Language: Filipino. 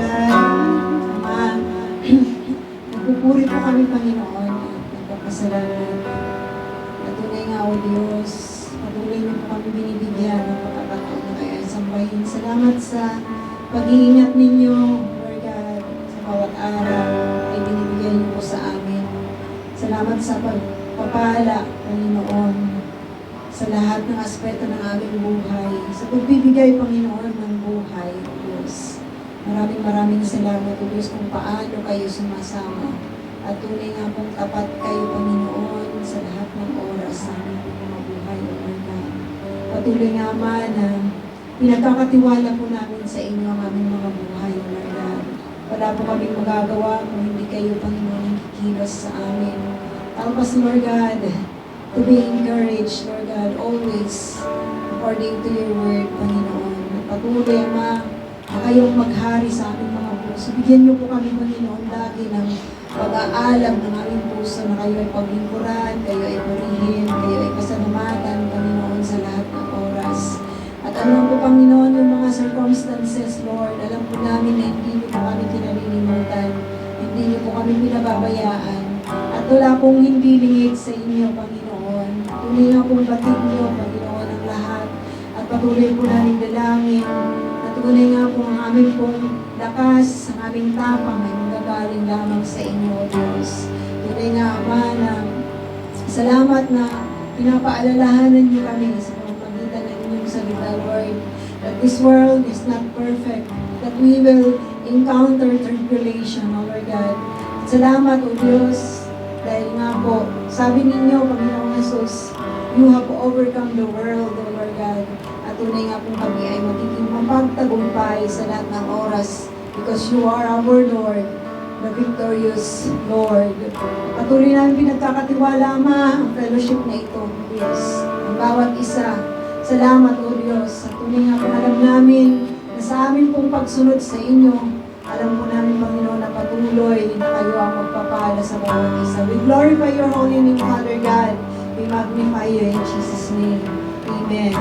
God, Ama, nagpupuri po kami, Panginoon, at nagpapasalamat. At tunay nga, O Diyos, patuloy mo po kami binibigyan ng pagkakataon na kaya sambahin. Salamat sa pag-iingat ninyo, Lord God, sa bawat araw ay binibigyan niyo po sa amin. Salamat sa pagpapala, Panginoon, sa lahat ng aspeto ng aming buhay, sa pagbibigay, Panginoon, ng buhay, O Diyos. Maraming salamat, O Diyos, kung paano kayo sumasama. At tunay nga pong tapat kayo, Panginoon, sa lahat ng oras sa aming mga buhay, O Lord God. Patuloy nga, Ama, na pinagkakatiwala po namin sa inyo ang aming mga buhay, O Lord God. Wala po kaming magagawa kung hindi kayo, Panginoon, ang kikilos sa amin. Help us, Lord God, to be encouraged, Lord God, always according to your word, Panginoon. Patuloy, Ama, na kayong maghari sa aming mga puso. Bigyan niyo po kami, Panginoon, lagi ng pag-aalam ng aming puso na kayo ay paglingkuran, kayo ay purihin, kayo ay pasalamatan, Panginoon, sa lahat ng oras. At alam po, Panginoon, yung mga circumstances, Lord, alam po namin na hindi niyo po kami kinalilimutan, hindi niyo po kami pinababayaan, at wala pong hindi lingid sa inyo, Panginoon. Tunay nga pong batid niyo, Panginoon, ang lahat, at patuloy po namin dalangin. Tunay nga po ang aming pong lakas, ang aming tapang ay magagaling lamang sa inyo, O Diyos. Tunay nga, Ama, na salamat na pinapaalalahanan niyo kami sa pamamagitan ng inyong salita, Lord, that this world is not perfect, that we will encounter tribulation, O Lord God. Salamat, O Diyos, dahil nga po, sabi ninyo, Panginoong Jesus, you have overcome the world, O Lord God. At tunay nga po kami ay magiging mapagtagumpay sa lahat ng oras because you are our Lord, the victorious Lord. Patuloy namin pinagkakatiwala, Ama, ang fellowship na ito, Diyos. Ang bawat isa. Salamat, O Diyos. At tunay nga po alam namin na sa amin pong pagsunod sa inyo, alam po namin, Panginoon, na patuloy na kayo ang magpapala sa bawat isa. We glorify your holy name, Father God. We magnify you in Jesus' name. Amen.